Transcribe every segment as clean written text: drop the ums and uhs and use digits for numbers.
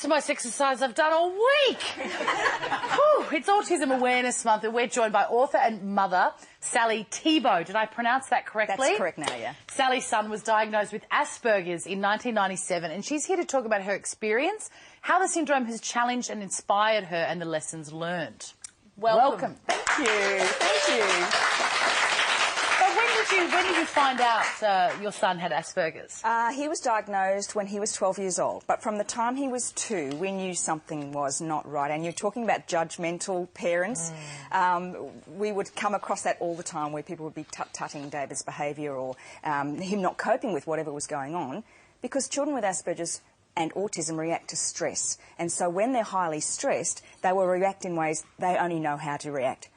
the most exercise I've done all week. Whew, it's Autism Awareness Month, and we're joined by author and mother Sally Thibault. Did I pronounce that correctly? That's correct now, yeah. Sally's son was diagnosed with Asperger's in 1997, and she's here to talk about her experience, how the syndrome has challenged and inspired her, and the lessons learned. Welcome. Thank you. Thank you. When did you find out your son had Asperger's? He was diagnosed when he was 12 years old, but from the time he was 2, we knew something was not right. And you're talking about judgmental parents. We would come across that all the time, where people would be tut-tutting David's behaviour or him not coping with whatever was going on, because children with Asperger's and autism react to stress. And so when they're highly stressed, they will react in ways they only know how to react.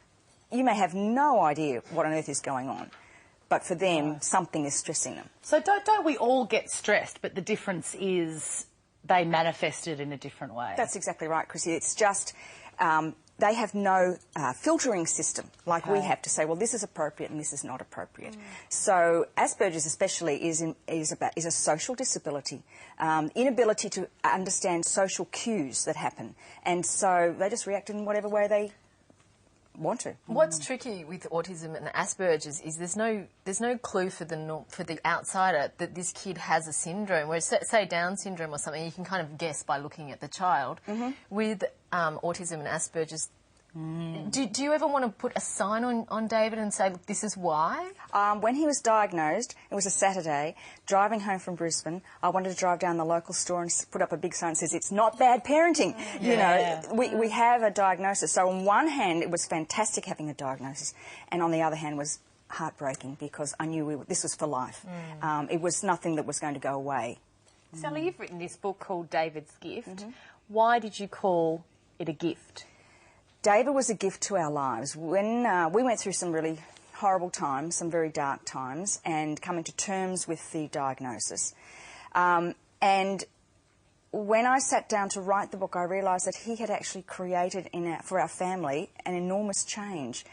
You may have no idea what on earth is going on, but for them, something is stressing them. So don't we all get stressed, but the difference is they manifest it in a different way? That's exactly right, Chrissy. It's just they have no filtering system like we have to say, well, this is appropriate and this is not appropriate. So Asperger's especially is a social disability, inability to understand social cues that happen. And so they just react in whatever way they want to. What's tricky with autism and Asperger's is there's no clue for the outsider that this kid has a syndrome. Whereas say Down syndrome or something, you can kind of guess by looking at the child. With autism and Asperger's, do you ever want to put a sign on David and say, look, this is why? When he was diagnosed, it was a Saturday, driving home from Brisbane, I wanted to drive down the local store and put up a big sign that says, it's not bad parenting. You know, we have a diagnosis. So on one hand, it was fantastic having a diagnosis, and on the other hand was heartbreaking, because I knew this was for life. It was nothing that was going to go away. Sally, you've written this book called David's Gift. Why did you call it a gift? David was a gift to our lives. When we went through some really horrible times, some very dark times, and coming to terms with the diagnosis. And when I sat down to write the book, I realised that he had actually created for our family an enormous change.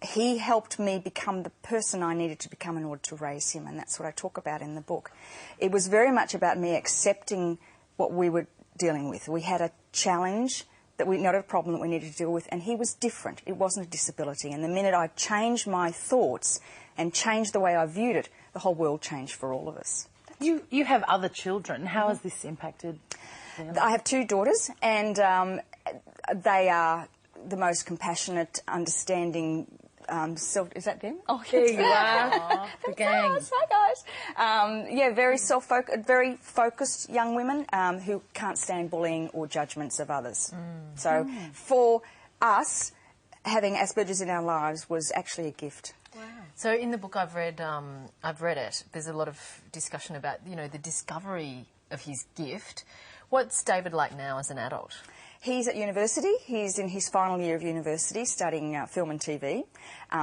He helped me become the person I needed to become in order to raise him, and that's what I talk about in the book. It was very much about me accepting what we were dealing with. We had a challenge, not a problem that we needed to deal with, and he was different. It wasn't a disability. And the minute I changed my thoughts and changed the way I viewed it, the whole world changed for all of us. You have other children. How has this impacted them? I have 2 daughters, and they are the most compassionate, understanding. Is that them? Oh, here you are. The gang. Hi, guys. Yeah, very very focused young women who can't stand bullying or judgments of others. So for us, having Asperger's in our lives was actually a gift. Wow. So in the book I've read it. There's a lot of discussion about the discovery of his gift. What's David like now as an adult? He's at university. He's in his final year of university studying film and TV.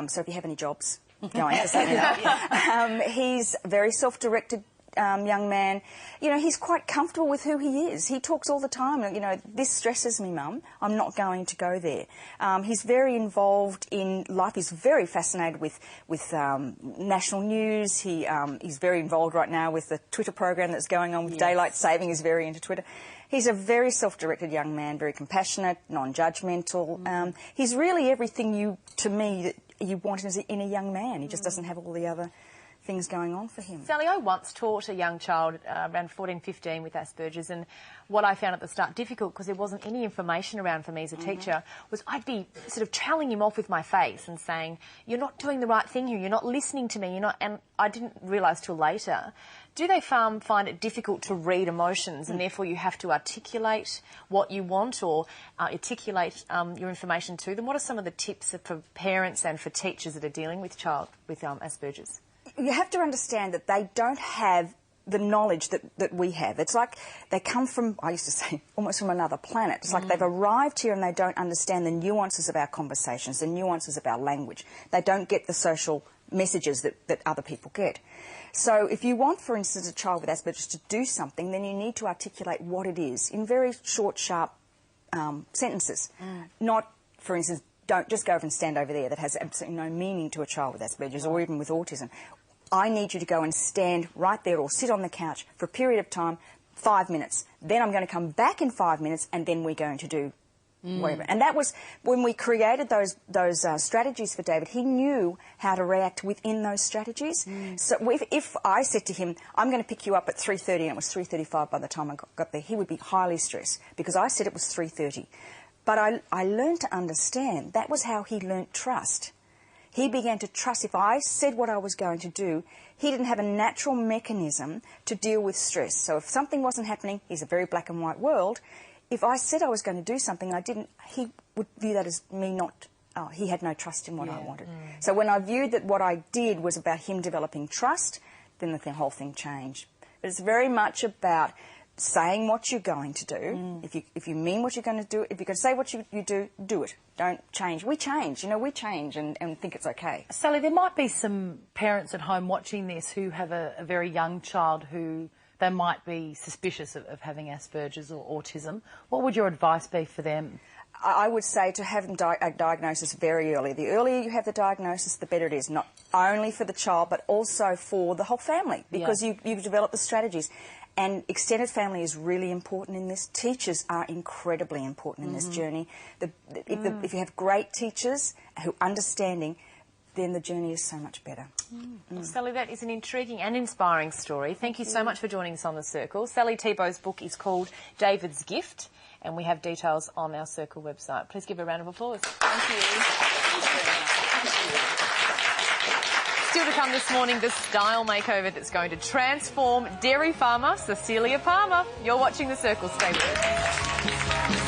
So if you have any jobs going, just let me know. He's a very self-directed young man. He's quite comfortable with who he is. He talks all the time. This stresses me, Mum. I'm not going to go there. He's very involved in life. He's very fascinated with national news. He's very involved right now with the Twitter program that's going on with daylight saving. He's very into Twitter. He's a very self-directed young man, very compassionate, non-judgmental. He's really everything to me that you want in a young man. He just doesn't have all the other things going on for him. Sally, I once taught a young child around 14, 15 with Asperger's, and what I found at the start difficult, because there wasn't any information around for me as a teacher, was I'd be sort of telling him off with my face and saying, you're not doing the right thing here, you're not listening to me, and I didn't realise till later. Do they find it difficult to read emotions, and therefore you have to articulate what you want or articulate your information to them? What are some of the tips for parents and for teachers that are dealing with child with Asperger's? You have to understand that they don't have the knowledge that we have. It's like they come from, I used to say, almost from another planet. It's like they've arrived here and they don't understand the nuances of our conversations, the nuances of our language. They don't get the social messages that other people get. So if you want, for instance, a child with Asperger's to do something, then you need to articulate what it is in very short, sharp sentences. Not, for instance, don't just go over and stand over there. That has absolutely no meaning to a child with Asperger's or even with autism. I need you to go and stand right there or sit on the couch for a period of time, 5 minutes. Then I'm going to come back in 5 minutes, and then we're going to do whatever. And that was when we created those strategies for David. He knew how to react within those strategies. So if I said to him, I'm going to pick you up at 3:30, and it was 3:35 by the time I got there, he would be highly stressed because I said it was 3:30. But I learned to understand. That was how he learnt trust. He began to trust. If I said what I was going to do, he didn't have a natural mechanism to deal with stress. So if something wasn't happening, he's a very black and white world. If I said I was going to do something, I didn't, he would view that as me not, he had no trust in what I wanted. So when I viewed that what I did was about him developing trust, then the whole thing changed. But it's very much about saying what you're going to do. If you mean what you're going to do, if you're going to say what you do, do it. Don't change. We change, we change and think it's okay. Sally, there might be some parents at home watching this who have a very young child who they might be suspicious of having Asperger's or autism. What would your advice be for them? I would say to have a diagnosis very early. The earlier you have the diagnosis, the better it is, not only for the child but also for the whole family, because you develop the strategies. And extended family is really important in this. Teachers are incredibly important in this journey. If you have great teachers who are understanding, then the journey is so much better. Sally, that is an intriguing and inspiring story. Thank you so much for joining us on The Circle. Sally Thibault's book is called David's Gift, and we have details on our Circle website. Please give a round of applause. Thank you. Still to come this morning, the style makeover that's going to transform dairy farmer Cecilia Palmer. You're watching The Circle. Stay with us.